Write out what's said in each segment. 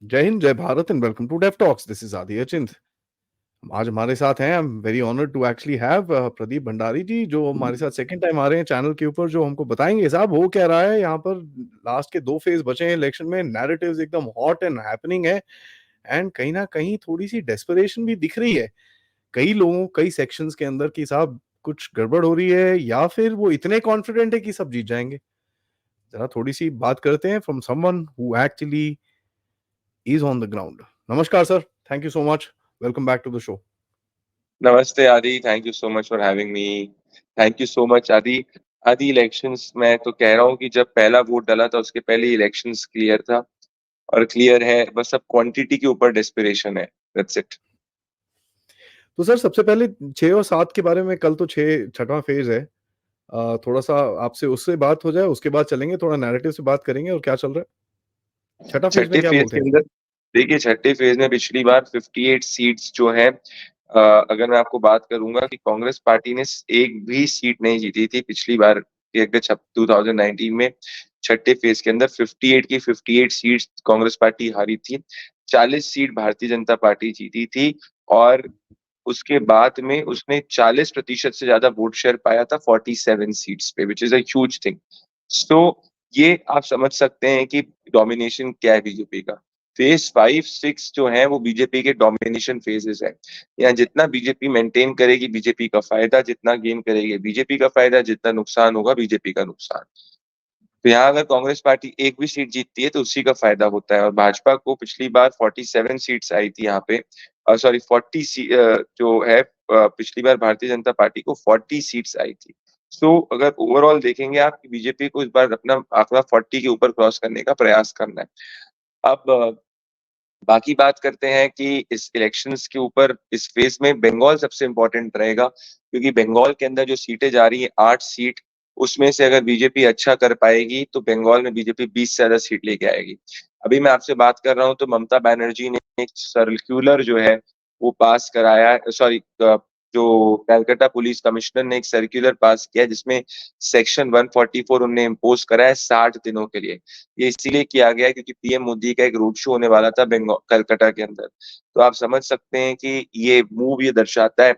जय हिंद, जय Bharat and welcome to Dev talks. This is Aadi Achint. आज हमारे साथ हैं, I am very honoured to actually have Pradeep Bhandari ji, जो हमारे साथ सेकंड टाइम आ रहे हैं चैनल के ऊपर, जो हमको बताएंगे साहब हो क्या रहा है यहाँ पर। लास्ट के 2 फेज बचे हैं इलेक्शन में, नैरेटिव्स एकदम हॉट एंड हैपनिंग है, एंड कहीं ना कहीं थोड़ी सी डेस्परेशन भी दिख रही है कई लोगों, कई सेक्शंस के अंदर कि साहब कुछ गड़बड़ हो रही है, या फिर वो इतने कॉन्फिडेंट है कि सब जीत जाएंगे। जरा थोड़ी सी बात करते हैं from someone who actually is on the ground. Namaskar, sir. Thank you so much. Welcome back to the show. नमस्ते आदि, thank you so much for having me. Thank you so much आदि। आदि इलेक्शंस मैं तो कह रहा हूँ कि जब पहला वोट डाला था उसके पहले इलेक्शंस क्लियर था और क्लियर है, बस अब क्वांटिटी के ऊपर डेस्पिरेशन है। That's it. तो सर सबसे पहले 6 और 7 के बारे में, कल तो 6 छठवां फेज है, थोड़ा सा आपसे उससे बात हो जाए, उसके बाद चलेंगे थोड़ा नैरेटिव से बात करेंगे और क्या चल रहा है छठा फेज में, छठे क्या फेज बोलते के हैं। अंदर देखिए, छठे फेज में पिछली बार 58 सीट्स जो है, अगर मैं आपको बात करूंगा कि कांग्रेस पार्टी ने एक भी सीट नहीं जीती थी पिछली बार के, अगर 2019 में छठे फेज के अंदर 58 की 58 सीट्स कांग्रेस पार्टी हारी थी। 40 सीट भारतीय जनता पार्टी जीती थी और उसके बाद में उसने 40% से ज्यादा वोट शेयर पाया था 47 सीट्स पे, which is a huge thing. So ये आप समझ सकते हैं कि डोमिनेशन क्या है बीजेपी का। फेज 5 6 जो है वो बीजेपी के डोमिनेशन फेजेस है। यहाँ जितना बीजेपी मेंटेन करेगी बीजेपी का फायदा, जितना गेन करेगी बीजेपी का फायदा, जितना नुकसान होगा बीजेपी का नुकसान। तो यहाँ अगर कांग्रेस पार्टी एक भी सीट जीतती है तो उसी का फायदा होता है। और भाजपा को पिछली बार 47 सीट्स आई थी यहाँ पे, सॉरी 40 जो है, पिछली बार भारतीय जनता पार्टी को 40 सीट्स आई थी। सो अगर ओवरऑल देखेंगे आप, बीजेपी को इस बार अपना आंकड़ा 40 के ऊपर क्रॉस करने का प्रयास करना है। अब बाकी बात करते हैं कि इस इलेक्शंस के ऊपर इस फेज में बंगाल सबसे इंपॉर्टेंट रहेगा, क्योंकि बंगाल के अंदर जो सीटें जा रही है 8 सीट, उसमें से अगर बीजेपी अच्छा कर पाएगी तो बंगाल में बीजेपी 20 से ज्यादा सीट लेके आएगी। अभी मैं आपसे बात कर रहा हूँ तो ममता बनर्जी ने एक सर्कुलर जो है वो पास कराया है, सॉरी, जो कलकत्ता पुलिस कमिश्नर ने एक सर्कुलर पास किया जिसमें सेक्शन 144 उनने इम्पोज करा है 60 दिनों के लिए। ये इसीलिए किया गया है क्योंकि पीएम मोदी का एक रोड शो होने वाला था बंगाल कलकत्ता के अंदर। तो आप समझ सकते हैं कि ये मूव ये दर्शाता है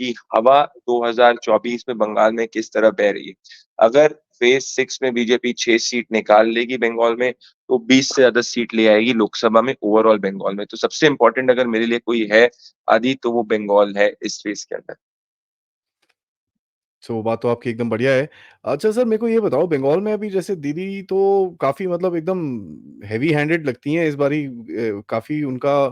कि हवा 2024 में बंगाल में किस तरह बह रही है। अगर फेज 6 में बीजेपी 6 सीट निकाल लेगी बंगाल में तो 20 से ज्यादा सीट ले आएगी लोकसभा में ओवरऑल बंगाल में। तो सबसे इंपॉर्टेंट अगर मेरे लिए कोई है आदि तो वो बंगाल है इस फेज के अंदर। सो बात तो आपकी एकदम बढ़िया है। अच्छा सर, मेरे को ये बताओ, बंगाल में अभी जैसे दीदी तो काफी मतलब एकदम हैवी हैंडेड लगती हैं इस बारी, काफी उनका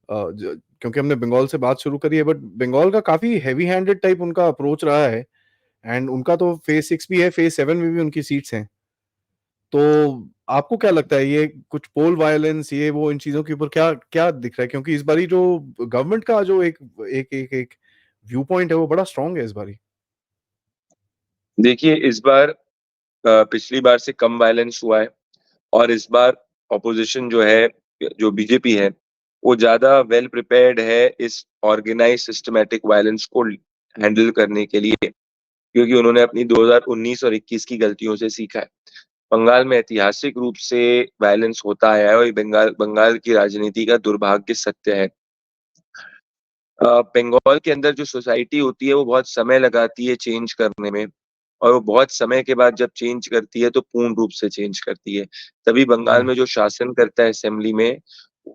क्योंकि हमने बंगाल से बात शुरू करी है, बट बंगाल का काफी हैवी हैंडेड टाइप उनका अप्रोच रहा है। एंड उनका तो फेज 6 भी है, फेज 7 में भी उनकी सीट्स हैं। तो आपको क्या लगता है, ये कुछ पोल वायलेंस, ये वो, इन चीजों के ऊपर क्या क्या दिख रहा है, क्योंकि इस बारी जो गवर्नमेंट का जो एक एक एक एक व्यू पॉइंट है वो बड़ा स्ट्रांग है इस बारी। देखिए इस बार पिछली बार से कम वायलेंस हुआ है और इस बार ऑपोजिशन जो है, जो बीजेपी है, वो ज्यादा वेल प्रिपेयर्ड है इस ऑर्गेनाइज सिस्टमैटिक वायलेंस को हैंडल करने के लिए, क्योंकि उन्होंने अपनी 2019 और 21 की गलतियों से सीखा है। बंगाल में ऐतिहासिक रूप से वायलेंस होता आया है और ये बंगाल बंगाल की राजनीति का दुर्भाग्य सत्य है। बंगाल के अंदर जो सोसाइटी होती है वो बहुत समय लगाती है चेंज करने में, और वो बहुत समय के बाद जब चेंज करती है तो पूर्ण रूप से चेंज करती है। तभी बंगाल जी। में जो शासन करता है असेंबली में,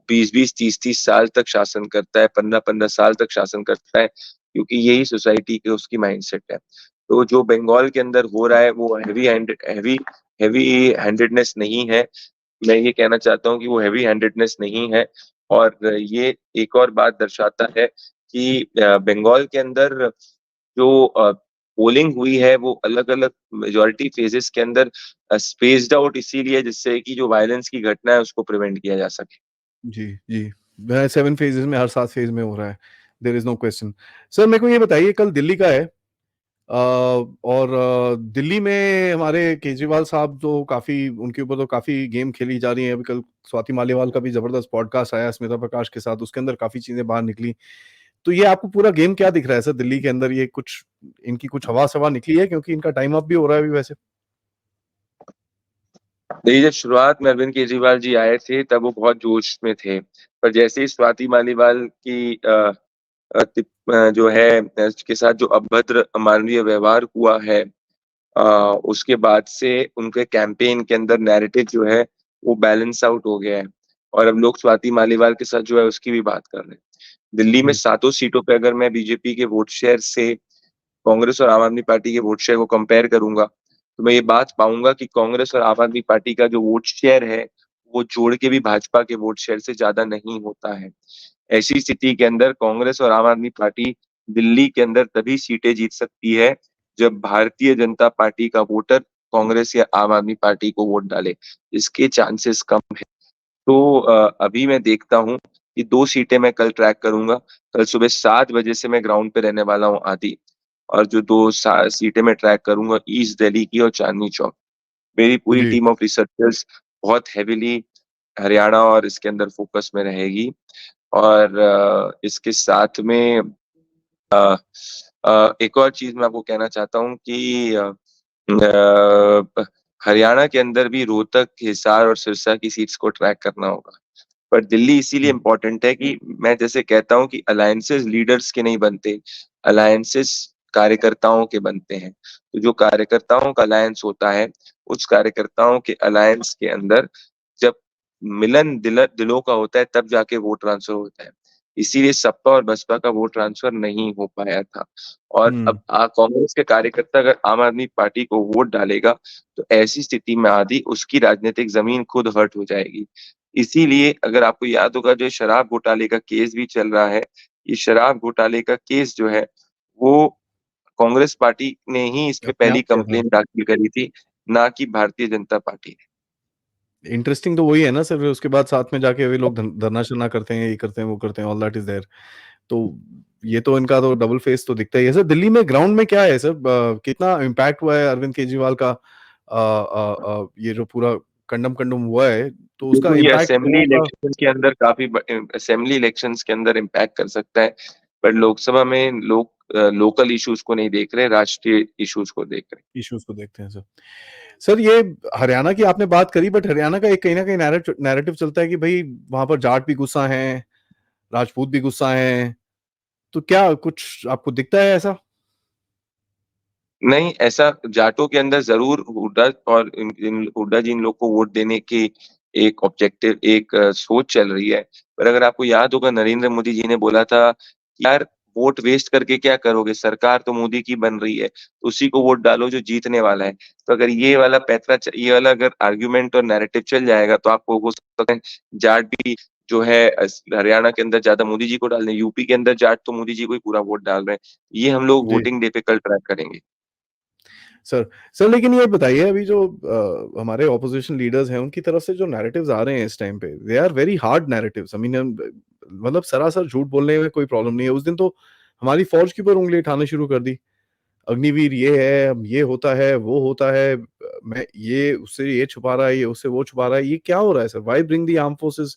20-20 30-30 साल तक शासन करता है, 15-15 साल तक शासन करता है, क्योंकि यही सोसाइटी के उसकी माइंडसेट है। तो जो बंगाल के अंदर हो रहा है वो हैवी हैंडेडनेस नहीं है। मैं ये कहना चाहता हूँ कि वो हैवी हैंडेडनेस नहीं है। और ये एक और बात दर्शाता है कि बंगाल के अंदर जो पोलिंग हुई है वो अलग अलग मेजोरिटी फेजेस के अंदर स्पेस्ड आउट इसीलिए जिससे कि जो वायलेंस की घटना है उसको प्रिवेंट किया जा सके। जी जी। 7 फेजेस में, हर 7 फेज में हो रहा है, there is no question. Sir मेरे को ये बताइए, कल दिल्ली का है, और दिल्ली में हमारे केजरीवाल साहब तो काफी, उनके ऊपर तो काफी गेम खेली जा रही है। अभी कल स्वाति मालीवाल का भी जबरदस्त पॉडकास्ट आया स्मिता प्रकाश के साथ, उसके अंदर काफी चीजें बाहर निकली। तो ये आपको पूरा गेम क्या दिख रहा है सर दिल्ली के अंदर, ये कुछ इनकी कुछ हवा सवा निकली है, क्योंकि इनका टाइम अप भी हो रहा है अभी वैसे। देखिए, जब शुरुआत में अरविंद केजरीवाल जी आए थे, तब वो बहुत जोश में थे। पर जैसे ही स्वाति मालीवाल की जो है के साथ जो अभद्र अमानवीय व्यवहार हुआ है, अ, उसके बाद से उनके कैंपेन के अंदर नैरेटिव जो है, वो बैलेंस आउट हो गया है और अब लोग स्वाति मालीवाल के साथ जो है, उसकी भी बात कर रहे हैं। दिल्ली में हुँ, सातों सीटों पे अगर मैं बीजेपी के वोट शेयर से कांग्रेस और आम आदमी पार्टी के वोट शेयर को कंपेयर करूँगा, तो मैं ये बात पाऊँगा कि कांग्रेस और आम आदमी पार्टी का जो वोट शेयर है, वो जोड़ के भी भाजपा के वोट शेयर से ज़्यादा नहीं होता है। ऐसी स्थिति के अंदर कांग्रेस और आम आदमी पार्टी दिल्ली के अंदर तभी सीटें जीत सकती है, जब भारतीय जनता पार्टी का वोटर कांग्रेस या आम आदमी पार्टी को वोट डाले। इसके चांसेस कम हैं। तो अभी मैं देखता हूँ कि 2 सीटें मैं कल ट्रैक करूँगा। कल सुबह 7 बजे से मैं ग्राउंड पे रहने वाला हूँ आदि और जो 2 सीटें मैं ट्रैक करूँगा ईस्ट दिल्ली की और चांदनी चौक। मेरी पूरी जी, टीम ऑफ रिसर्चर्स बहुत हेवीली हरियाणा और इसके अंदर फ़ोकस में रहेगी और इसके साथ में एक और चीज़ मैं आपको कहना चाहता हूँ कि हरियाणा के अंदर भी रोहतक, हिसार और सिरसा की सीट्स को ट्रैक करना होगा। पर दिल्ली इसीलिए हुँ, इम्पोर्टेंट है कि मैं जैसे कहता हूँ कि अलायंसेस लीडर्स के नहीं बनते, अलायंसेस कार्यकर्ताओं के बनते हैं। तो जो कार्यकर्ताओं का अलायंस होता है, उस कार्यकर्ताओं के अलायंस के अंदर जब मिलन दिलों का होता है, तब जाके वोट ट्रांसफर होता है। इसीलिए सपा और बसपा का वोट ट्रांसफर नहीं हो पाया था और अब हुँ, कांग्रेस के कार्यकर्ता अगर आम आदमी पार्टी को वोट डालेगा, तो ऐसी स्थिति में आदि उसकी राजनीतिक ज़मीन खुद हर्ट हो जाएगी। इसीलिए अगर आपको याद होगा जो शराब घोटाले का केस भी चल रहा है, ये शराब घोटाले का केस जो है, वो कांग्रेस पार्टी ने ही इस पे अपने आप पहली किया था। कंप्लेंट दाखिल करी थी, ना कि भारतीय जनता पार्टी ने। इंटरेस्टिंग तो वही है ना सर, उसके बाद साथ में जाके वे लोग धरना-शरना करते हैं, ये करते हैं, वो करते हैं, ऑल दैट इज़ देयर। तो ये तो इनका तो डबल फेस तो दिखता ही है। सर दिल्ली में ग्राउंड में क्या है सर, कितना इम्पैक्ट हुआ है अरविंद केजरीवाल का, ये जो पूरा कंडम-कंडम हुआ है, तो उसका देखो ये इम्पैक्ट लोगों का असेंबली इलेक्शंस के अंदर इम्पैक्ट कर सकता है, पर लोकसभा में लोग लोकल इश्यूज़ को नहीं देख रहे, राष्ट्रीय इश्यूज़ को देख रहे हैं। इश्यूज़ को देखते हैं सर। सर ये हरियाणा की आपने बात करी, बट हरियाणा का एक कहीं न कहीं नैरेटिव चलता है कि भई वहाँ पर जाट भी गुस्सा हैं, राजपूत भी गुस्सा हैं, तो क्या कुछ आपको दिखता है ऐसा? नहीं, ऐसा जाटों के अंदर ज़रूर हुड्डा और इन इन हुड्डा जी इन लोग को वोट देने की एक ऑब्जेक्टिव एक सोच चल रही है। पर अगर आपको याद होगा नरेंद्र मोदी जी ने बोला था, कि "यार वोट वेस्ट करके क्या करोगे? सरकार तो मोदी की बन रही है, तो उसी को वोट डालो जो जीतने वाला है।" तो अगर ये वाला अगर आर्गुमेंट और नैरेटिव चल जाएगा तो आपको हो सकता है जाट भी जो है हरियाणा के अंदर ज़्यादा मोदी जी को डाल दें। यूपी के अंदर जाट तो मोदी जी को ही पूरा वोट डाल रहे हैं। ये हम लोग जी। वोटिंग डे पे कल ट्रैक करेंगे। सर सर लेकिन ये बताइए, अभी जो हमारे ऑपोजिशन लीडर्स हैं उनकी तरफ से जो नैरेटिव्स आ रहे हैं इस टाइम पे, they are very hard narratives. I mean मतलब सरासर झूठ बोलने में कोई प्रॉब्लम नहीं है। उस दिन तो हमारी फौज के ऊपर उंगली उठाना शुरू कर दी। अग्निवीर ये है, अब ये होता है, वो होता है, मैं ये उससे ये छुपा रहा है, ये उससे वो छुपा रहा है, ये क्या हो रहा है sir? Why bring the armed forces?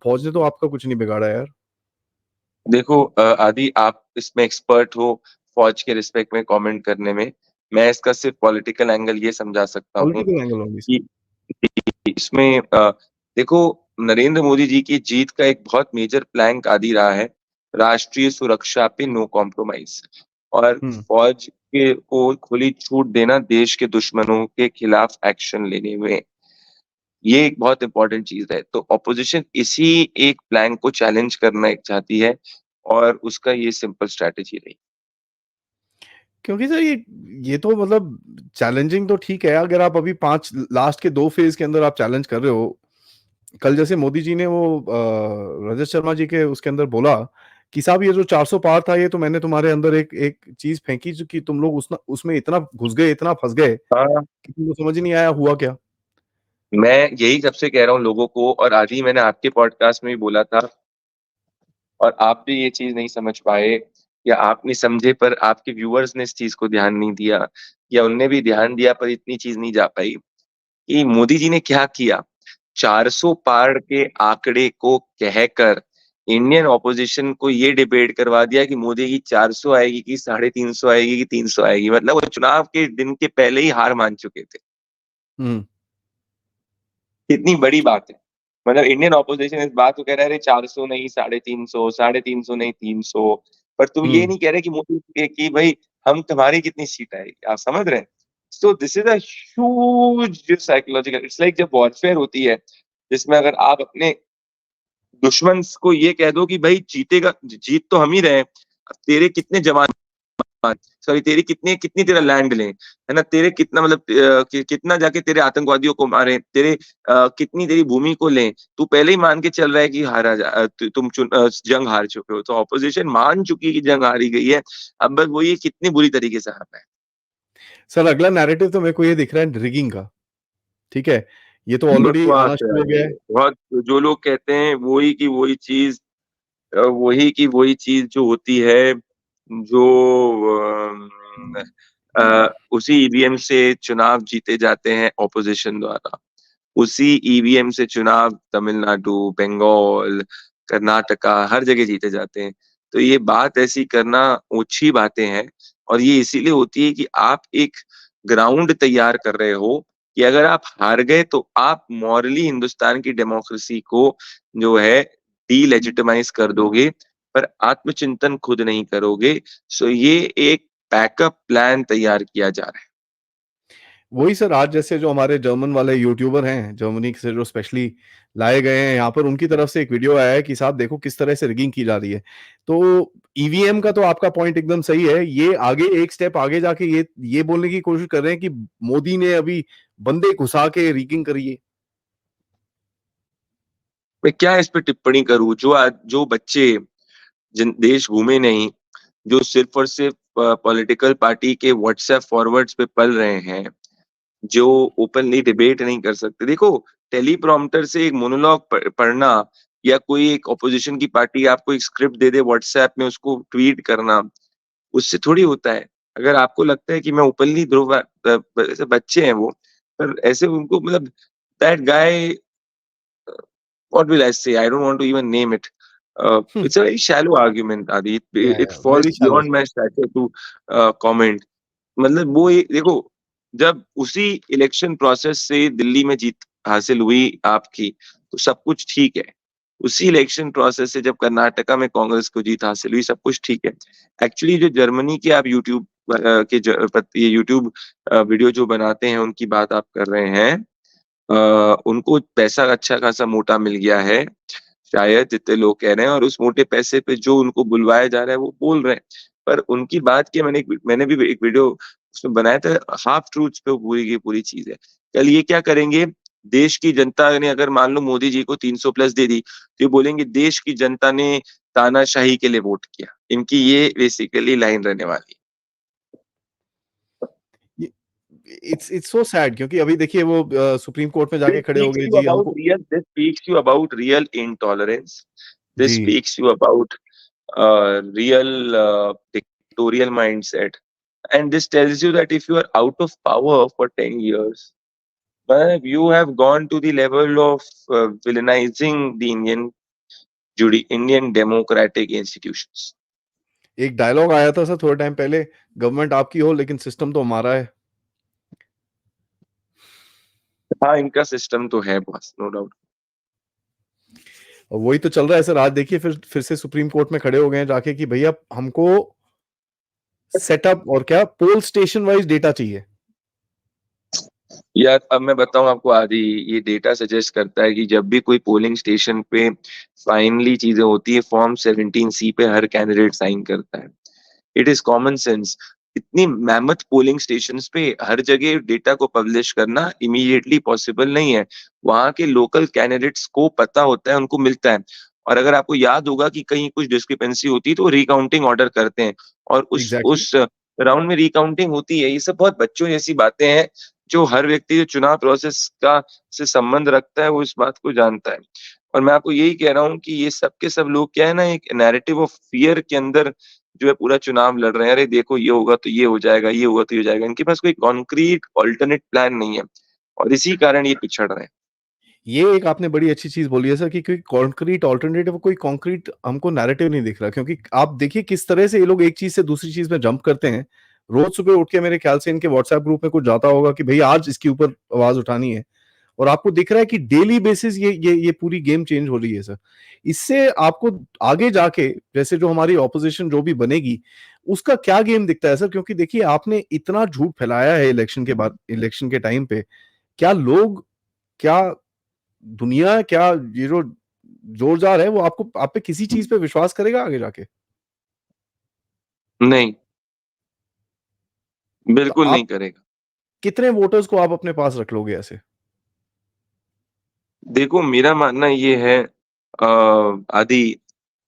फौज ने तो आपका कुछ नहीं बिगाड़ा यार। देखो आदि आप इसमें एक्सपर्ट हो फ़ौज के रिस्पेक्ट में कमेंट करने में। मैं इसका सिर्फ़ पॉलिटिकल एंगल ये समझा सकता हूँ पॉलिटिकल एंगल ओनली सर। कि इसमें देखो नरेंद्र मोदी जी की जीत का एक बहुत मेजर प्लैंक आदि रहा है, राष्ट्रीय सुरक्षा पे नो कॉम्प्रोमाइज़ और हुँ। फ़ौज के को खुली छूट देना देश के दुश्मनों के खिलाफ एक्शन लेने में। ये एक बहुत इम्पोर्टेंट चीज़ है। तो ऑपोज़िशन इसी एक प्लान को चैलेंज करना एक चाहती है और उसका ये सिंपल स्ट्रैटेजी रही। क्योंकि सर ये तो मतलब चैलेंजिंग तो ठीक है, अगर आप अभी 5 लास्ट के 2 फेज़ के अंदर आप चैलेंज कर रहे हो। कल जैसे मोदी जी ने वो रजत शर्मा जी के उसके अंदर बोला कि साहब ये जो 400 पार था, ये तो मैंने तुम्हारे अंदर एक एक चीज़ फेंकी जो कि तुम लोग उसमें इतना घुस गए, इतना फँस गए हाँ, कि तुमको समझ ही नहीं आया हुआ क्या? मैं यही सबसे कह रहा हूँ लोगों को और आज ही मैंने आपके पॉडकास्ट में भी बोला था और आप भी ये चीज़ नहीं समझ पाए या आप नहीं समझे पर आपके व्यूअर्स ने इस चीज़ को ध्यान नहीं दिया या उनने भी ध्यान दिया पर इतनी चीज़ नहीं जा पाई कि मोदी जी ने क्या किया? 400 पार के आंकड़े को कहकर इंडियन ऑपोजिशन को ये डिबेट करवा दिया कि मोदी की 400 आएगी कि 350 आएगी कि 300 आएगी। मतलब वो चुनाव के दिन के पहले ही हार मान चुके थे। हुँ। कितनी बड़ी बात है। मतलब इंडियन ऑपोजिशन इस बात को कह रहा है, अरे 400 नहीं 350, 350 नहीं 300, पर तुम ये हम्म। नहीं कह रहे कि मोदी कि भाई हम तुम्हारी कितनी सीट आएगी, आप समझ रहे हैं? So this is a huge psychological, it's like जब वॉरफेयर होती है, जिसमें अगर आप अपने दुश्मन को ये कह दो कि भाई जीतेगा, जीत तो हम ही रहे हैं, अब तेरे कितने जवान, सॉरी तेरी कितनी कितनी तेरा लैंड लें, है ना, तेरे कितना मतलब कितना जाके तेरे आतंकवादियों को मारे, तेरे कितनी तेरी भूमि को लें, तू पहले ही मान के चल रहा है कि जंग हार चुके हो, तो ऑपोजिशन मान चुकी है कि जंग हारी गई है, अब बस वो ये कितनी बुरी तरीके से हारना है। सर अगला नैरेटिव तो मेरे को ये दिख रहा है रिगिंग का। ठीक है, ये तो ऑलरेडी बकवास आना है शुरू यार हो गया ये, है। बहुत जो लोग कहते हैं वही की वही चीज, वही की वही चीज जो होती है, जो उसी ईवीएम से चुनाव जीते जाते हैं ऑपोजिशन द्वारा, उसी ईवीएम से चुनाव तमिलनाडु, बंगाल, कर्नाटका हर जगह जीते जाते हैं। तो ये बात ऐसी करना ओछी बातें हैं, और ये इसीलिए होती है कि आप एक ग्राउंड तैयार कर रहे हो कि अगर आप हार गए तो आप मॉरली हिंदुस्तान की डेमोक्रेसी को जो है डीलेजिटिमाइज कर दोगे, पर आत्मचिंतन खुद नहीं करोगे। सो ये एक बैकअप प्लान तैयार किया जा रहा है। वही सर, आज जैसे जो हमारे जर्मन वाले यूट्यूबर हैं, जर्मनी से जो स्पेशली लाए गए हैं यहाँ पर, उनकी तरफ से एक वीडियो आया है कि साहब देखो किस तरह से रिगिंग की जा रही है। तो ईवीएम का तो आपका पॉइंट एकदम सही है। ये आगे एक स्टेप आगे जाके ये बोलने की कोशिश कर रहे हैं कि मोदी ने अभी बंदे घुसा के रिगिंग करी है। मैं क्या इस पे टिप्पणी करूं, जो आज जो बच्चे जिन देश घूमे नहीं, जो सिर्फ और सिर्फ पॉलिटिकल पार्टी के व्हाट्सएप फॉरवर्ड्स पे पल रहे हैं, जो ओपनली डिबेट नहीं कर सकते। देखो, टेलीप्रॉम्प्टर से एक मोनोलॉग पढ़ना, या कोई एक ऑपोजिशन की पार्टी आपको एक स्क्रिप्ट दे दे व्हाट्सएप में उसको ट्वीट करना, उससे थोड़ी होता है। अगर आपको लगता है कि मैं ओपनली ध्रुव, ऐसे बच्चे हैं वो, पर ऐसे उनको मतलब that guy, what will I say? I don't want to even name it. It's a very shallow argument, Adi. It falls very shallow beyond sir. my stature to comment. मतलब वो देखो, जब उसी इलेक्शन प्रोसेस से दिल्ली में जीत हासिल हुई आपकी, तो सब कुछ ठीक है। उसी इलेक्शन प्रोसेस से जब कर्नाटका में कांग्रेस को जीत हासिल हुई, सब कुछ ठीक है। एक्चुअली जो जर्मनी के आप यूट्यूब ये यूट्यूब वीडियो जो बनाते हैं उनकी बात आप कर रहे हैं, उनको पैसा अच्छा खासा मोटा मिल गया है, शायद जितने लोग कह रहे हैं, और उस मोटे पैसे पे जो उनको बुलवाया जा रहा है वो बोल रहे हैं। पर उनकी बात की मैंने भी एक वीडियो उसमें बनाया था, हाफ ट्रूथ्स पे वो पूरी की पूरी चीज है। कल ये क्या करेंगे, देश की जनता ने अगर मान लो मोदी जी को 300 प्लस दे दी, तो ये बोलेंगे देश की जनता ने तानाशाही के लिए वोट किया। इनकी ये बेसिकली लाइन रहने वाली इट्स सो सैड, क्योंकि अभी देखिए वो सुप्रीम कोर्ट में है। जाके खड़े हो गए जी हमको। This speaks you about real intolerance. This जी, speaks you about real dictatorial mindset. And this tells you that if you are out of power for 10 years, well, you have gone to the level of villainizing the Indian democratic institutions. एक dialogue आया था sir थोड़े time पहले, government आपकी हो लेकिन system तो हमारा है। हाँ, इनका सिस्टम तो है बॉस, नो डाउट। और वही तो चल रहा है सर। आज देखिए फिर से सुप्रीम कोर्ट में खड़े हो गए हैं जाके कि भैया हमको सेटअप और क्या पोल स्टेशन वाइज डेटा चाहिए। यार अब मैं बताऊं आपको, आदि ये डेटा सजेस्ट करता है कि जब भी कोई पोलिंग स्टेशन पे फाइनली चीजें होती है, फॉर्म 17C पे हर कैंडिडेट साइन करता है। It is common sense. इतनी मैमथ पोलिंग स्टेशंस पे हर जगह डेटा को पब्लिश करना इमीडिएटली पॉसिबल नहीं है। वहां के लोकल कैंडिडेट्स को पता होता है, उनको मिलता है, और अगर आपको याद होगा कि कहीं कुछ डिस्क्रिपेंसी होती है तो रिकाउंटिंग ऑर्डर करते हैं, और एग्जैक्टली। उस राउंड में रिकाउंटिंग होती है। ये सब बहुत बच्चों जैसी बातें हैं, जो हर व्यक्ति जो चुनाव प्रोसेस का से संबंध रखता है वो इस बात को जानता है। और मैं आपको यही कह रहा हूँ कि ये सब के सब लोग क्या है ना, एक नैरेटिव ऑफ फियर के अंदर जो है पूरा चुनाव लड़ रहे हैं। अरे देखो ये होगा तो ये हो जाएगा, ये होगा तो ये हो जाएगा। इनके पास कोई कॉन्क्रीट ऑल्टरनेट प्लान नहीं है, और इसी कारण ये पिछड़ रहे हैं। ये एक आपने बड़ी अच्छी चीज बोली है सर कि कोई कॉन्क्रीट ऑल्टरनेटिव, कोई कॉन्क्रीट हमको नैरेटिव नहीं दिख रहा। क्योंकि आप देखिए किस तरह से ये लोग एक चीज से दूसरी चीज में जंप करते हैं। रोज सुबह उठ के मेरे ख्याल से इनके व्हाट्सएप ग्रुप में कुछ जाता होगा कि भैया आज इसके ऊपर आवाज उठानी है, और आपको दिख रहा है कि डेली बेसिस ये पूरी गेम चेंज हो रही है सर। इससे आपको आगे जाके जैसे जो हमारी ऑपोजिशन जो भी बनेगी, उसका क्या गेम दिखता है सर? क्योंकि देखिए आपने इतना झूठ फैलाया है इलेक्शन के बाद, इलेक्शन के टाइम पे, क्या लोग, क्या दुनिया, क्या ये जो जोर-जार है वो आपको, आप पे किसी चीज़ पे विश्वास करेगा आगे जाके? नहीं, तो बिल्कुल आप नहीं करेगा। कितने वोटर्स को आप अपने पास रख लोगे ऐसे? देखो मेरा मानना ये है आदि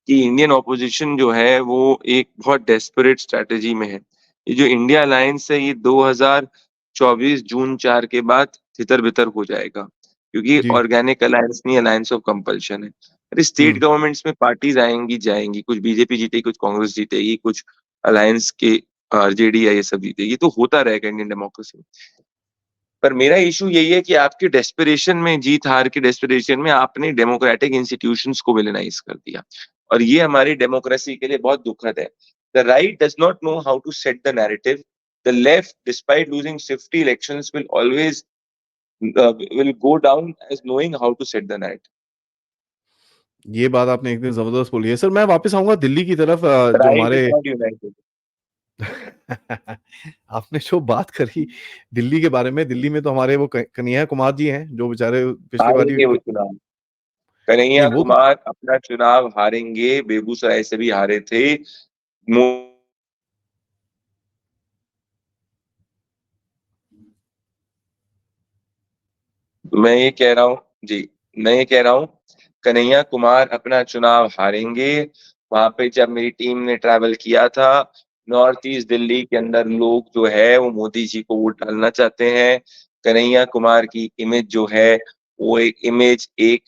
कि इंडियन ऑपोजिशन जो है वो एक बहुत डेस्परेट स्ट्रैटेजी में है। ये जो इंडिया अलायंस है ये 2024 जून 4 के बाद तितर-बितर हो जाएगा, क्योंकि जी। ऑर्गेनिक अलायंस नहीं, अलायंस ऑफ कंपल्शन है। अरे स्टेट हुँ। गवर्नमेंट्स में पार्टीज़ आएँगी, जाएँगी, कुछ बीजेपी जीतेगी, कुछ कांग्रेस जीतेगी, कुछ अलायंस के आरजेडी या ये सब जीतेगी, तो होता रहेगा इंडियन डेमोक्रेसी में। पर मेरा इश्यू यही है कि आपकी डेस्परेशन में, जीत-हार की डेस्परेशन में आपने डेमोक्रेटिक इंस्टीट्यूशंस को विलेनाइज़ कर दिया और ये हमारी डेमोक्रेसी के लिए बहुत दुखद है। The right does not know how to set the narrative. The left despite losing 50 elections will always will go down as knowing how to set the narrative. ये बात आपने एकदम ज़बरदस्त बोली है। सर मैं वापस आऊँगा दिल्ली की तरफ, जो राइट इज़ हमारे नॉट यूनाइटेड। आपने जो बात करी दिल्ली के बारे में, दिल्ली में तो हमारे वो क कन्हैया कुमार जी हैं, जो बेचारे पिछली बारी हारेंगे वो चुनाव। नहीं कन्हैया वो तो कुमार अपना चुनाव हारेंगे, बेगूसराय से भी हारे थे। मो मैं ये कह रहा हूँ जी, मैं ये कह रहा हूँ, कन्हैया कुमार अपना चुनाव हारेंगे। वहाँ पे जब मेरी टीम ने ट्रैवल किया था, नॉर्थ ईस्ट दिल्ली के अंदर लोग जो है वो मोदी जी को वोट डालना चाहते हैं। कन्हैया कुमार की इमेज जो है, वो एक इमेज एक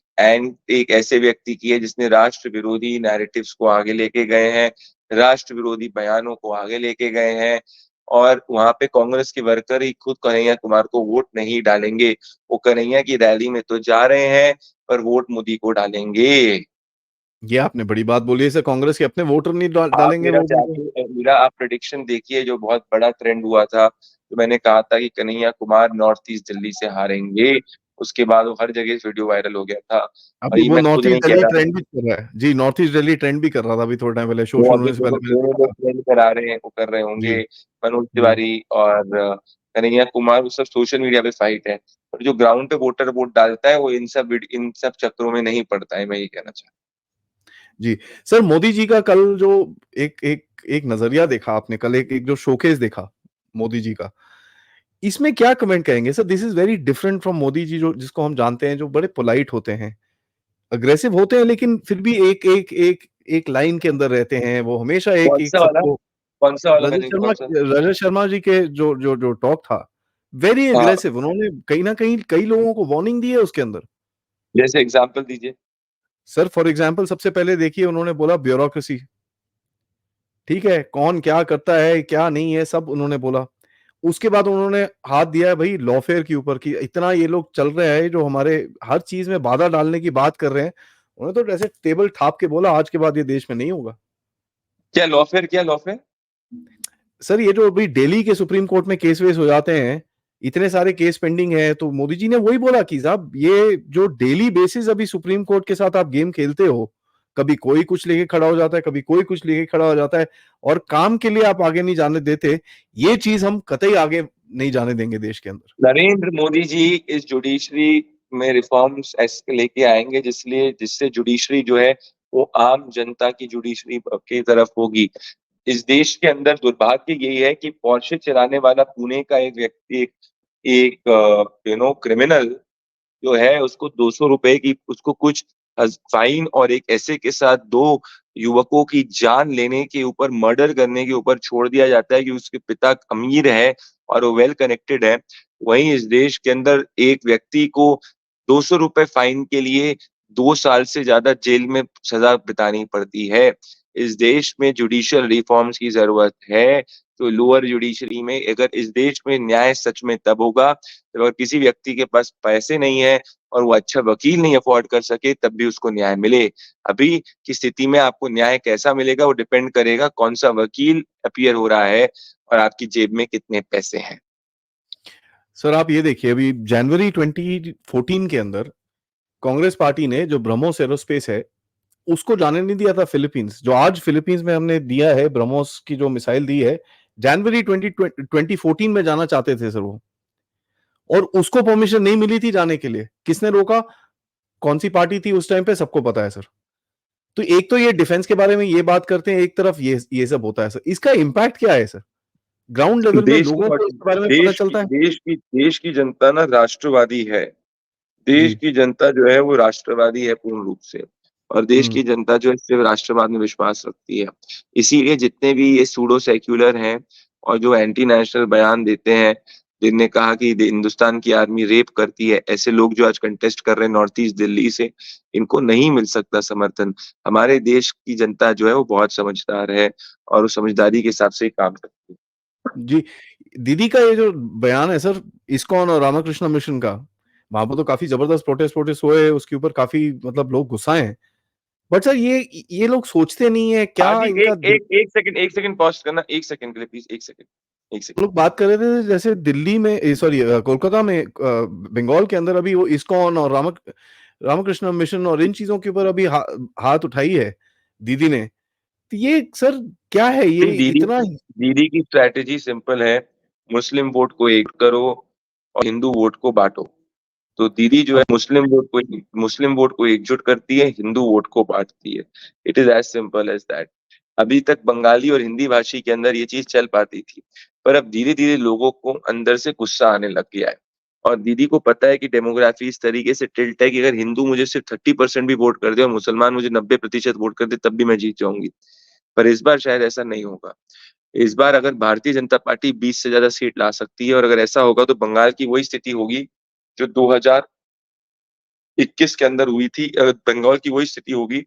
ऐसे व्यक्ति की है जिसने राष्ट्र विरोधी नैरेटिव्स को आगे लेके गए हैं, राष्ट्र विरोधी बयानों को आगे लेके गए हैं और वहाँ पे कांग्रेस के वर्कर ही खुद कन्हैया कुमार को वोट नहीं डालेंगे। वो कन्हैया की रैली में तो जा रहे हैं, पर वोट मोदी को डालेंगे। ये आपने बड़ी बात बोली है सर, कांग्रेस के अपने वोटर नहीं आप डालेंगे मेरा वोट उनको। चाहे मेरा आप प्रेडिक्शन देखिए जो बहुत बड़ा ट्रेंड हुआ था, तो मैंने कहा था कि कन्हैया कुमार नॉर्थ ईस्ट दिल्ली से हारेंगे। उसके बाद वो हर जगह वीडियो वायरल हो गया था और अभी ये वो मैं खुद नॉर्थ नहीं ईस्ट कह दिल्ली रहा, ट्रेंड भी कर रहा है। जी, नॉर्थ ईस्ट दिल्ली ट्रेंड भी कर रहा था अभी थोड़े टाइम पहले, शो वो शुरू अभी होने से पहले मैंने दोनों देखा लोग था। ट्रेंड करा रहे हैं, वो कर रहे जी, होंगे। मनोज जी। तिवारी और कन्हैया कुमार वो सब सोशल मीडिया पे फाइट है। और जो ग्राउंड पे वोटर वोट डालता है वो इन सब चक्करों में नहीं पड़ता है, मैं ये कहना चाहता जी। सर मोदी जी का कल जो एक एक एक नज़रिया देखा आपने कल, एक एक जो शोकेस देखा मोदी जी का, इसमें क्या कमेंट करेंगे sir? This is very different from Modi ji जो जिसको हम जानते हैं, जो बड़े पोलाइट होते हैं, अग्रेसिव होते हैं, लेकिन फिर भी एक एक एक एक लाइन के अंदर रहते हैं। वो हमेशा एक एक सबको, कौन-सा वाला मैसेज कौन सा? रजत शर्मा जी के जो टॉक था, वेरी हाँ, अग्रेसिव, उन्होंने कहीं न कहीं कई लोगों को वार्निंग दी है उसके अंदर। जैसे एग्ज़ाम्पल दीजिए। सर फॉर एग्ज़ाम्पल सबसे पहले देखिए उन्होंने बोला ब्यूरोक्रेसी, ठीक है? कौन क्या करता है, क्या नहीं है, सब उन्होंने बोला। उसके बाद उन्होंने हाथ दिया है भई लॉफ़ेयर के ऊपर, कि इतना ये लोग चल रहे हैं जो हमारे हर चीज़ में बाधा डालने की बात कर रहे हैं। उन्होंने तो ऐसे टेबल ठोक के बोला आज के बाद ये देश में नहीं होगा। क्या लॉफ़ेयर? सर ये जो अभी दिल्ली के सुप्रीम कोर्ट में केस-वेस हो जाते हैं, इतने सारे केस पेंडिंग हैं, तो मोदी जी ने वही बोला कि साहब ये जो डेली बेसिस अभी सुप्रीम कोर्ट के साथ आप गेम खेलते हो, कभी कोई कुछ लेके खड़ा हो जाता है, कभी कोई कुछ लेके खड़ा हो जाता है और काम के लिए आप आगे नहीं जाने देते, ये चीज़ हम कतई आगे नहीं जाने देंगे देश के अंदर। नरेंद्र मोदी जी इस जुडिशरी में रिफॉर्म्स ऐसे लेके आएँगे जिससे जुडिशरी जो है वो आम जनता की जुडिशरी की तरफ होगी। इस देश के अंदर दुर्भाग्य यही है कि पोर्शे चलाने वाला पुणे का एक व्यक्ति एक क्रिमिनल जो है उसको ₹200 की उसको कुछ फाइन और एक ऐसे के साथ 2 युवकों की जान लेने के ऊपर, मर्डर करने के ऊपर छोड़ दिया जाता है कि उसके पिता अमीर है और वो वेल कनेक्टेड है। वहीं इस देश के अंदर एक व्यक्ति को ₹200 फाइन के लिए 2 साल से ज़्यादा जेल में सज़ा बितानी पड़ती है। इस देश में जुडिशियल रिफॉर्म्स की ज़रूरत है, तो लोअर जुडिशरी में अगर इस देश में न्याय सच में तब होगा, जब अगर किसी व्यक्ति के पास पैसे नहीं है और वो अच्छा वकील नहीं अफ़ोर्ड कर सके, तब भी उसको न्याय मिले। अभी की स्थिति में आपको न्याय कैसा मिलेगा, वो डिपेंड करेगा कौन-सा वकील अपीयर हो रहा है और आपकी जेब में कितने पैसे हैं। सर आप ये देखिए, अभी जनवरी 2014 के अंदर कांग्रेस पार्टी ने जो ब्रह्मोस एरोस्पेस है उसको जाने नहीं दिया था फिलीपींस। जो आज फिलीपींस में हमने दिया है, ब्रह्मोस की जो मिसाइल दी है, जनवरी 2014 में जाना चाहते थे सर वो, और उसको परमिशन नहीं मिली थी जाने के लिए। किसने रोका? कौन सी पार्टी थी उस टाइम पे, सबको पता है सर। तो एक तो ये डिफेंस के बारे में ये बात करते हैं, एक तरफ ये सब होता है सर। इसका इम्पैक्ट क्या है सर? ग्राउंड लेवल में देश की लोगों को इसके बारे में पता देश की चलता है? देश की जनता ना राष्ट्रवादी है। देश जी। की जनता जो है वो राष्ट्रवादी है पूर्ण रूप से। और देश हम्म। की जनता जो है सिर्फ राष्ट्रवाद में विश्वास रखती है। इसीलिए जितने भी ये सूडो सेक्युलर हैं और जो एंटी नेशनल बयान देते हैं, जिनने कहा कि हिंदुस्तान की आर्मी रेप करती है, ऐसे लोग जो आज कंटेस्ट कर रहे हैं नॉर्थ ईस्ट दिल्ली से, इनको नहीं मिल सकता समर्थन। हमारे देश की जनता जो है वो बहुत समझदार है और वो समझदारी के हिसाब से ही काम करती है। जी। दीदी का ये जो बयान है सर, इस्कॉन और रामकृष्ण मिशन का, वहां पर तो काफी जबरदस्त प्रोटेस्ट प्रोटेस्ट हुए, उसके ऊपर काफी मतलब लोग गुस्साए हैं। बट सर ये लोग सोचते नहीं है क्या आदि इनका एक सेकंड पॉज़ करना, 1 सेकंड के लिए प्लीज़ 1 सेकंड, 1 सेकंड। लोग बात कर रहे थे जैसे दिल्ली में, सॉरी कोलकाता में, बंगाल के अंदर अभी वो इस्कॉन और रामकृष्ण मिशन और इन चीजों के ऊपर अभी हाथ उठाई है दीदी ने। तो ये सर क्या है ये नहीं, इतना? दीदी की स्ट्रैटेजी सिंपल है, मुस्लिम वोट को एक करो और हिंदू वोट को बाँटो। तो दीदी जो है मुस्लिम वोट को एकजुट करती है, हिंदू वोट को बाँटती है। It is as simple as that. अभी तक बंगाली और हिंदी भाषी के अंदर ये चीज़ चल पाती थी, पर अब धीरे-धीरे लोगों को अंदर से गुस्सा आने लग गया है। और दीदी को पता है कि डेमोग्राफी इस तरीके से टिल्ट है कि अगर हिंदू मुझे सिर्फ 30% भी वोट कर दे और मुसलमान मुझे 90% वोट कर दे, तब भी मैं जीत जाऊँगी। पर इस बार शायद ऐसा नहीं होगा। इस बार अगर भारतीय जनता पार्टी 20 से ज़्यादा सीट ला सकती है और अगर ऐसा होगा तो बंगाल की वही स्थिति होगी जो 2021 के अंदर हुई थी। बंगाल की वही स्थिति होगी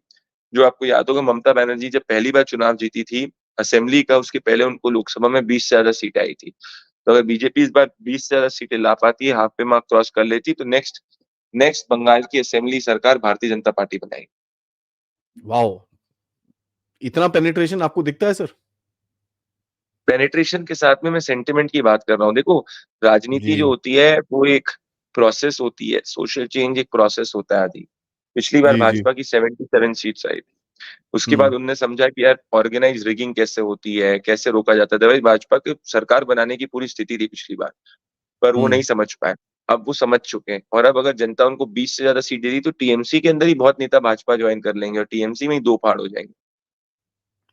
जो आपको याद होगा ममता बनर्जी जब पहली बार चुनाव जीती थी असेंबली का, उसके पहले उनको लोकसभा में 20 से ज़्यादा सीटें आई थी। तो अगर बीजेपी इस बार 20 से ज़्यादा सीटें ला पाती है, हाफ पे मार्क क्रॉस कर लेती, तो नेक्स्ट नेक्स्ट बंगाल की असेंबली सरकार भारतीय जनता पार्टी बनाएगी। वाओ, इतना पेनिट्रेशन आपको दिखता है सर? पेनिट्रेशन के साथ में मैं सेंटिमेंट की बात कर रहा हूँ। देखो, राजनीति जो जी होती है वो एक प्रोसेस होती है, सोशल चेंज एक प्रोसेस होता है आदि। पिछली बार जी जी। भाजपा की 77 सीट्स आई थी। उसके बाद हम्म। उन्होंने समझा कि यार ऑर्गेनाइज़ रिगिंग कैसे होती है, कैसे रोका जाता है। अदरवाइज़ भाजपा की सरकार बनाने की पूरी स्थिति थी पिछली बार, पर वो नहीं हम्म। समझ पाए। अब वो समझ चुके हैं और अब अगर जनता उनको 20 से ज़्यादा सीट दे दी तो टीएमसी के अंदर ही बहुत नेता भाजपा जॉइन कर लेंगे और टीएमसी में ही 2 फाड़ हो जाएँगे।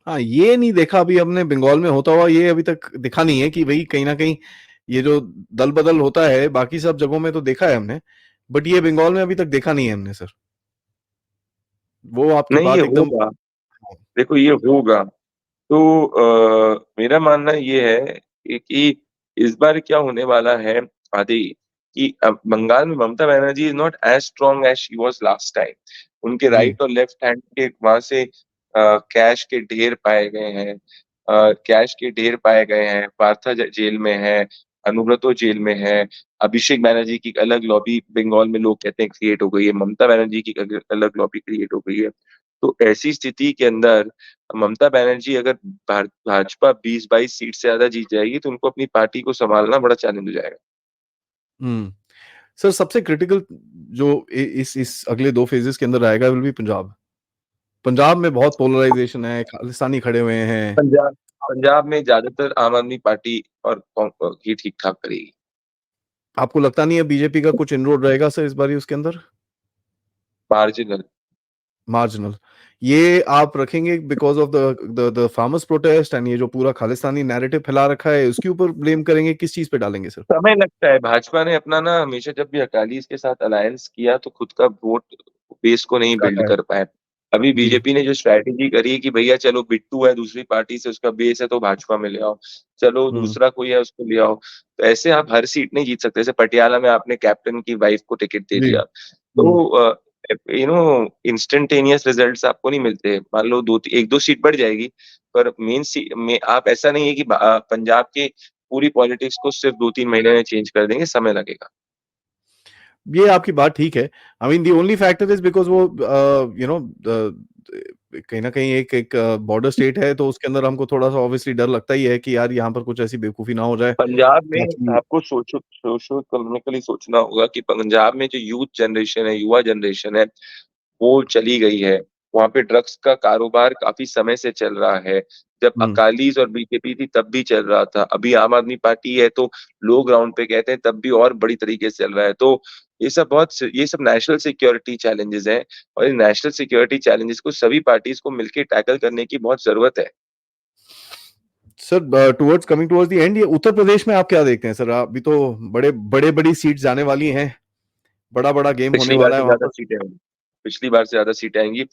हाँ, ये नहीं देखा अभी हमने बंगाल में होता हुआ, ये अभी तक दिखा नहीं है कि भाई कहीं ना कहीं ये जो दल बदल होता है, बाकी सब जगहों में तो देखा है हमने, बट ये बंगाल में अभी तक देखा नहीं है हमने सर। वो आपकी नहीं, ये बात एकदम। होगा। देखो ये होगा। तो मेरा मानना ये है कि इस बार क्या होने वाला है आदि कि अब बंगाल में Mamata Banerjee is not as strong as she was last time. उनके जी। राइट और लेफ्ट हैंड के वहाँ से कैश के ढेर पाए गए हैं। कैश के ढेर पाए गए हैं। पार्था जेल में है, अनुव्रतो जेल में है, अभिषेक बनर्जी की अलग लॉबी बंगाल में लोग कहते हैं क्रिएट हो गई है, ममता बनर्जी की अलग लॉबी क्रिएट हो गई है। तो ऐसी स्थिति के अंदर ममता बनर्जी अगर भाजपा 20-22 सीट से ज़्यादा जीत जाएगी तो उनको अपनी पार्टी को सँभालना बड़ा चैलेंज हो जाएगा। हम्म। सर सबसे क्रिटिकल जो इस अगले 2 फेजेस के अंदर आएगा विल बी पंजाब। पंजाब में बहुत पोलराइजेशन है, खालिस्तानी खड़े हुए हैं। पंजाब पंजाब में ज़्यादातर आम आदमी पार्टी और ही ठीक-ठाक करेगी। आपको लगता नहीं है बीजेपी का कुछ इनरोड रहेगा सर इस बारी उसके अंदर? मार्जिनल। मार्जिनल। ये आप रखेंगे because of the farmers protest and ये जो पूरा खालिस्तानी नैरेटिव फैला रखा है, उसके ऊपर ब्लेम करेंगे, किस चीज़ पे डालेंगे सर? समय लगता है, भाजपा ने अपना ना हमेशा जब भी अकालीस के साथ अलायंस किया तो खुद का वोट बेस को नहीं बिल्ड काटा है। कर पाए। अभी जी। बीजेपी ने जो स्ट्रैटेजी करी है कि भैया चलो बिट्टू है दूसरी पार्टी से उसका बेस है तो भाजपा में ले आओ, चलो हुँ, दूसरा कोई है उसको ले आओ। तो ऐसे आप हर सीट नहीं जीत सकते। जैसे पटियाला में आपने कैप्टन की वाइफ को टिकट दे जी। दिया। हुँ। तो इंस्टेंटेनियस रिजल्ट्स आपको नहीं मिलते। मान लो 1-2 सीट बढ़ जाएगी, पर मेन सी में आप ऐसा नहीं है कि पंजाब के पूरी पॉलिटिक्स को सिर्फ 2-3 महीने में चेंज कर देंगे, समय लगेगा। ये आपकी बात ठीक है। I mean the only factor is because वो कहीं न कहीं एक बॉर्डर स्टेट है, तो उसके अंदर हमको थोड़ा-सा ऑब्वियसली डर लगता ही है कि यार यहाँ पर कुछ ऐसी बेवकूफ़ी ना हो जाए पंजाब में ताकि आपको सोशो इकोनॉमिकली सोचना होगा कि पंजाब में जो यूथ जनरेशन है, युवा जनरेशन है, वो चली गई है। वहाँ पे ड्रग्स का कारोबार काफ़ी समय से चल रहा है। जब हुँ। अकालीज़ और बीजेपी थी तब भी चल रहा था। अभी आम आदमी पार्टी है तो लोग ग्राउंड पे कहते हैं तब भी और बड़ी तरीके से चल रहा है। तो ये सब नेशनल सिक्योरिटी चैलेंजेज़ हैं और इन नेशनल सिक्योरिटी चैलेंजेज़ को सभी पार्टीज़ को मिलके टैकल करने की बहुत ज़रूरत है। Sir towards coming towards the end ये उत्तर प्रदेश में आप क्या देखते हैं सर? अभी तो बड़ी सीट्स जाने वाली हैं, बड़ा-बड़ा गेम होने पिछली बार वाला है से वहाँ ज़्यादा पर। सीटें आएँगी। पिछली बार से ज़्यादा सीटें आएँगी।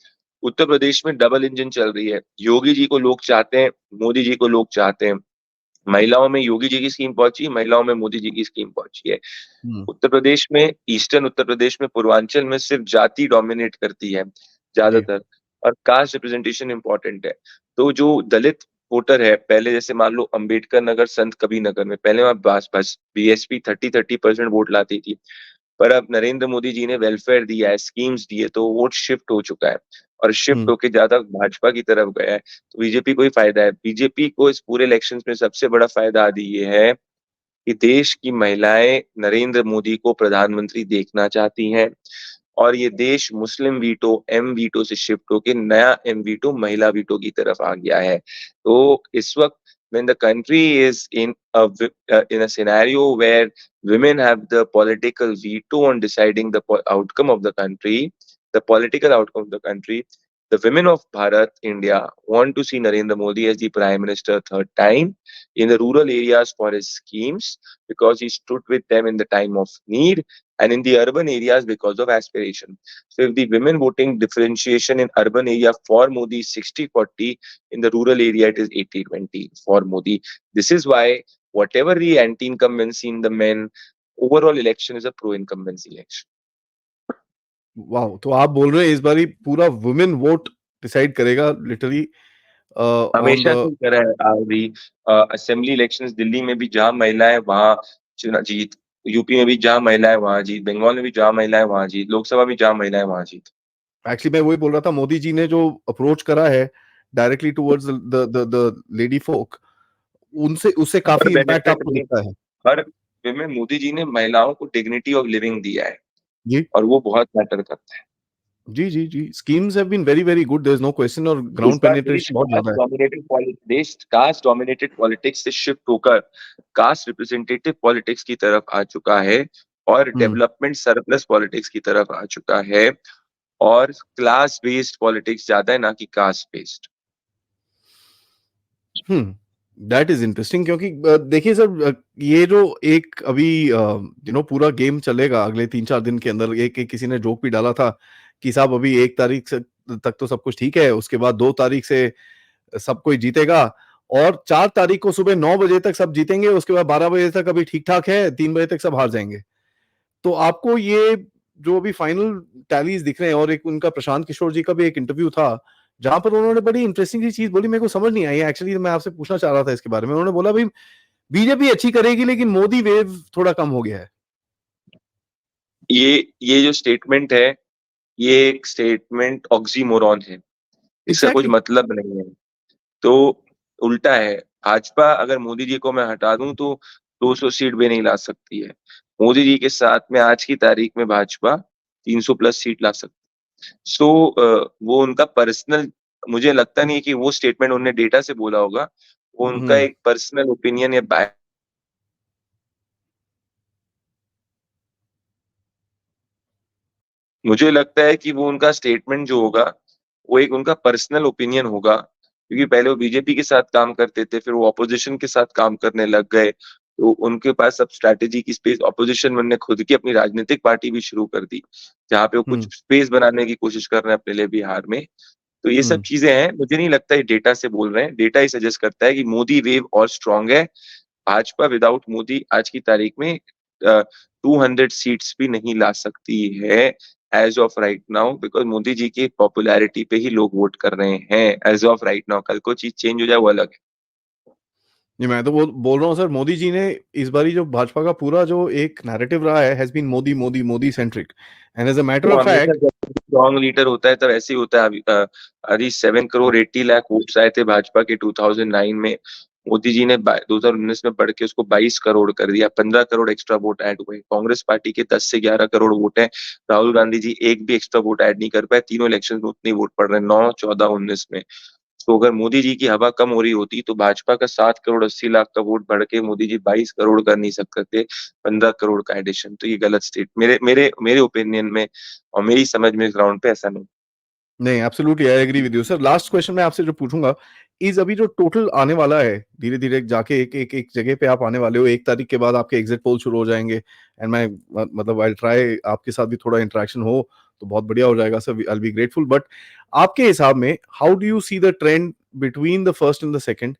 उत्तर प्रदेश में डबल इंजन चल रही है। योगी जी को लोग चाहते हैं, मोदी जी को लोग चाहते हैं। महिलाओं में योगी जी की स्कीम पहुँची, महिलाओं में मोदी जी की स्कीम पहुँची है। हुँ, उत्तर प्रदेश में ईस्टर्न उत्तर प्रदेश में पूर्वांचल में सिर्फ जाति डोमिनेट करती है जी। ज़्यादातर और कास्ट रिप्रेजेंटेशन इम्पोर्टेंट है। तो जो दलित वोटर है, पहले जैसे मान लो अंबेडकर नगर, संत कबीरनगर में पहले वहाँ बस बस बीएसपी 30-30% वोट लाती थी। पर अब नरेंद्र मोदी जी ने वेलफेयर दिया है, स्कीम्स दी है, तो वोट शिफ्ट हो चुका है और शिफ्ट हुँ, होके ज़्यादा भाजपा की तरफ गया है। तो बीजेपी को ही फ़ायदा है। बीजेपी को इस पूरे इलेक्शंस में सबसे बड़ा फ़ायदा अभी ये है कि देश की महिलाएँ नरेंद्र मोदी को प्रधानमंत्री देखना चाहती हैं और ये देश मुस्लिम वीटो, एम वीटो से शिफ्ट होके नया एम वीटो महिला वीटो की तरफ आ गया है। तो इस वक़्त when the country is in a scenario where women have the political veto on deciding the outcome of the country, the political outcome of the country, the women of Bharat, India, want to see Narendra Modi as the Prime Minister third time in the rural areas for his schemes because he stood with them in the time of need and in the urban areas because of aspiration. So if the women voting differentiation in urban area for Modi is 60-40, in the rural area it is 80-20 for Modi. This is why whatever the anti-incumbency in the men, overall election is a pro-incumbency election. Wow! तो आप बोल रहे हैं इस बारी पूरा women vote decide करेगा literally on हमेशा द से ही करा है अभी असेंबली इलेक्शंस दिल्ली में भी जहाँ महिलाएं वहाँ चुना जीत, यूपी में भी जहाँ महिलाएं वहाँ जीत, बंगाल में भी जहाँ महिलाएं वहाँ जीत, लोकसभा में जहाँ महिलाएं वहाँ जीत। एक्चुअली मैं वही बोल रहा था मोदी जी ने जो अप्रोच करा है directly towards the lady folk उनसे उससे हर काफ़ी इम्पैक्ट बेनिफिट आपको में दिखता है। हर वे में मोदी जी ने महिलाओं को डिग्निटी ऑफ लिविंग दिया है जी। और वो बहुत मैटर करता है। जी। Schemes have been very good there is no question और इस ग्राउंड बार देश पेनिट्रेशन बहुत ज़्यादा है। कास्ट डोमिनेटेड पॉलिटिक्स से शिफ्ट होकर कास्ट रिप्रेजेंटेटिव पॉलिटिक्स की तरफ आ चुका है और हुँ, डेवलपमेंट सरप्लस पॉलिटिक्स की तरफ आ चुका है और क्लास बेस्ड पॉलिटिक्स ज़्यादा है ना कि caste based. Hmm, that is interesting क्योंकि देखिए सर ये जो एक अभी पूरा गेम चलेगा अगले 3-4 दिन के अंदर एक किसी ने जोक भी डाला था कि साहब अभी 1 तारीख से तक तो सब कुछ ठीक है, उसके बाद 2 तारीख से सब कोई जीतेगा और 4 तारीख को सुबह 9 बजे तक सब जीतेंगे, उसके बाद 12 बजे तक अभी ठीक-ठाक है, 3 बजे तक सब हार जाएँगे। तो आपको ये जो अभी फाइनल टैलीज़ दिख रहे हैं और एक उनका प्रशांत किशोर जी का भी एक इंटरव्यू था, जहाँ पर उन्होंने बड़ी इंटरेस्टिंग सी चीज़ बोली मेरे को समझ नहीं आई एक्चुअली मैं आपसे पूछना चाह रहा था इसके बारे में। उन्होंने बोला भई बीजेपी अच्छी करेगी लेकिन मोदी वेव थोड़ा कम हो गया है। ये जो स्टेटमेंट है, ये एक स्टेटमेंट ऑक्सीमोरॉन है। इसका कुछ एग्ज़ैक्टली। मतलब नहीं है। तो उल्टा है, भाजपा अगर मोदी जी को मैं हटा दूँ तो 200 सीट भी नहीं ला सकती है। मोदी जी के साथ में आज की तारीख में भाजपा 300 प्लस सीट ला सकती है। सो वो उनका पर्सनल मुझे लगता नहीं है कि वो स्टेटमेंट उन्होंने डेटा से बोला होगा। वो उनका हुँ, एक पर्सनल ओपिनियन या बाय मुझे लगता है कि वो उनका स्टेटमेंट जो होगा, वो एक उनका पर्सनल ओपिनियन होगा, क्योंकि पहले वो बीजेपी के साथ काम करते थे, फिर वो ऑपोज़िशन के साथ काम करने लग गए, तो उनके पास अब स्ट्रैटेजी की स्पेस ऑपोज़िशन में उन्होंने खुद की अपनी राजनीतिक पार्टी भी शुरू कर दी, जहाँ पे वो कुछ हुँ, स्पेस बनाने की कोशिश कर रहे हैं अपने लिए बिहार में। तो ये सब हुँ। चीज़ें हैं, मुझे नहीं लगता ये डेटा से बोल रहे हैं, डेटा ही सजेस्ट करता है कि मोदी वेव और स्ट्रॉन्ग है। भाजपा विदाउट मोदी आज की तारीख में 200 सीट्स भी नहीं ला सकती है as of right now because Modi ji की पॉपुलैरिटी पे ही लोग वोट कर रहे हैं एज़ ऑफ राइट नाउ। कल को चीज़ चेंज हो जाए वो अलग है। नहीं, मैं तो बोल रहा हूँ सर, मोदी जी ने इस बारी जो भाजपा का पूरा जो एक नैरेटिव रहा है has been Modi Modi Modi centric, and as a matter वो ऑफ हमेशा फैक्ट। जब स्ट्रॉन्ग लीडर होता है तब ऐसे ही होता है। अभी 7 करोड़ 80 लाख वोट्स आए थे भाजपा के 2009 में। मोदी जी ने 2019 में बढ़ के उसको 22 करोड़ कर दिया, 15 करोड़ एक्स्ट्रा वोट ऐड हुए। कांग्रेस पार्टी के 10 से 11 करोड़ वोट है। राहुल गांधी जी एक भी एक्स्ट्रा वोट ऐड नहीं कर पाए। तीनों इलेक्शन में उतने वोट पड़ रहे हैं, 9, 14, 19 में। तो अगर मोदी जी की हवा कम हो रही होती तो भाजपा का 7 करोड़ 80 लाख का वोट बढ़ के मोदी जी 22 करोड़ कर नहीं सकते थे। 15 करोड़ का एडिशन, तो ये गलत स्टेट मेरे मेरे मेरे ओपिनियन में और मेरी समझ में ग्राउंड पे ऐसा नहीं। नहीं, absolutely I agree with you sir. Last question मैं आपसे जो पूछूंगा इज, अभी जो टोटल आने वाला है धीरे धीरे जाके एक एक एक जगह पे आप आने वाले हो, 1 तारीख के बाद आपके एग्जिट पोल शुरू हो जाएंगे, एंड मैं मतलब आई ट्राई आपके साथ भी थोड़ा इंटरेक्शन हो तो बहुत बढ़िया हो जाएगा sir, I be grateful. But आपके हिसाब में how do you see the trend between the first and the second?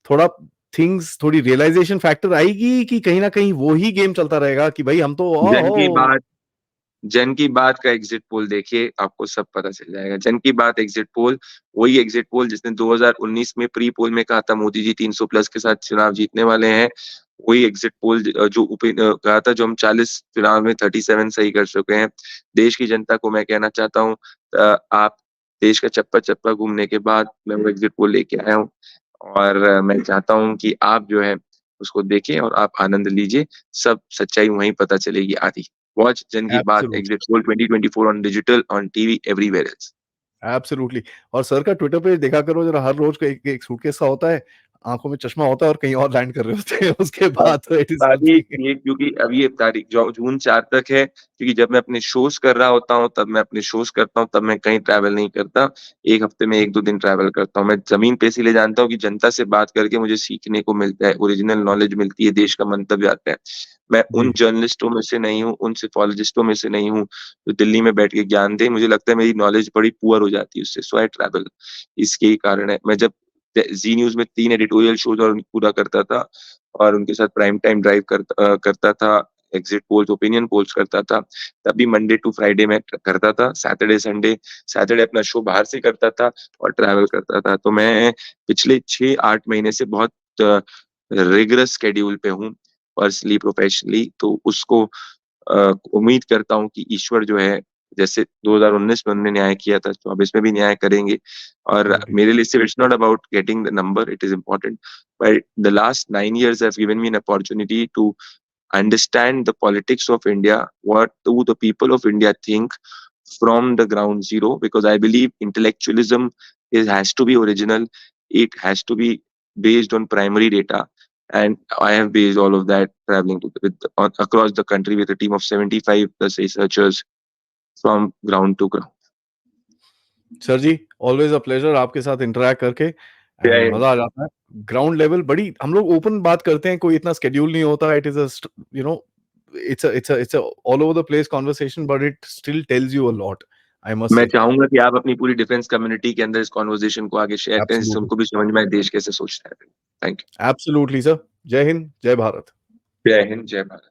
थोड़ा थिंग्स, थोड़ी रियलाइजेशन फैक्टर आएगी कि कहीं ना कहीं वो ही गेम चलता रहेगा कि भाई हम तो जन की ओ। बात जन की बात का एग्जिट पोल देखिए, आपको सब पता चल जाएगा। जन की बात एग्जिट पोल वही एग्जिट पोल जिसने 2019 में प्री पोल में कहा था मोदी जी 300 प्लस के साथ चुनाव जीतने वाले हैं। वही एग्जिट पोल जो कहा था, जो हम 40 चुनाव में 37 सही कर चुके हैं। देश की जनता को मैं कहना चाहता हूँ, आप देश का चप्पा चप्पा घूमने के बाद मैं वो एग्जिट पोल लेके आया हूँ। और मैं चाहता हूँ कि आप जो है उसको देखें और आप आनंद लीजिए। सब सच्चाई वहीं पता चलेगी आधी। Watch Jan Ki Baat absolutely, Exit Poll 2024 on digital, on TV, everywhere else. Absolutely. और सर का ट्विटर पे देखा करो जरा, हर रोज का एक एक सूटकेस सा होता है, आंखों में चश्मा होता है और कहीं और लैंड कर रहे होते हैं उसके अब बाद तो इट इज तारीख समथिंग। ये, क्योंकि अब ये तारीख जो जून 4 तक है, क्योंकि जब मैं अपने शोज कर रहा होता हूँ तब मैं अपने शोज करता हूँ, तब मैं कहीं ट्रैवल नहीं करता। एक हफ्ते में 1-2 दिन ट्रैवल करता हूँ। मैं जमीन पे इसीलिए जानता हूँ कि जनता से बात करके मुझे सीखने को मिलता है, ओरिजिनल नॉलेज मिलती है, देश का मंतव्य आता है। मैं उन जी। जर्नलिस्टों में से नहीं हूँ, उन सिफोलॉजिस्टों में से नहीं हूँ जो दिल्ली में बैठ के ज्ञान दे। मुझे लगता है मेरी नॉलेज बड़ी पुअर हो जाती है उससे, सो आई ट्रैवल। इसके ही कारण है। मैं जब जी न्यूज में 3 एडिटोरियल शोज और पूरा करता था और उनके साथ प्राइम टाइम ड्राइव करता था, एग्जिट पोल्स, ओपिनियन पोल्स करता था, तभी मंडे टू फ्राइडे में करता था। सैटरडे संडे, सैटरडे अपना शो बाहर से करता था और ट्रैवल करता था। तो मैं पिछले 6-8 महीने से बहुत रिगरस स्केड्यूल पे हूँ, पर्सनली प्रोफेशनली। तो उसको उम्मीद करता हूँ कि ईश्वर जो है, जैसे 2019 में उन्होंने न्याय किया था, 24 में भी न्याय करेंगे। और जी। मेरे लिए सिर्फ it's not about getting the number, it is important, but the last 9 years have given me an opportunity to understand the politics of India, what do the people of India think from the ground zero, because I believe intellectualism has to be original, it has to be based on primary data. And I have based all of that traveling across the country with a team of 75 plus researchers from ground to ground. Sir ji, always a pleasure आपके साथ interact करके, and जय हिंद। मजा आ जाता है। Ground level बड़ी हम लोग ओपन बात करते हैं, कोई इतना स्केड्यूल नहीं होता, it is a you know it's a all over the place conversation, but it still tells you a lot, I must मैं से। चाहूंगा कि आप अपनी पूरी डिफेंस कम्युनिटी के अंदर इस कॉन्वर्जेशन को आगे शेयर करें, जिससे एब्सोल्युटली, उनको भी समझ में आए देश कैसे सोचता है। Thank absolutely sir. जय हिंद, जय भारत। यू। जय हिंद, जय भारत।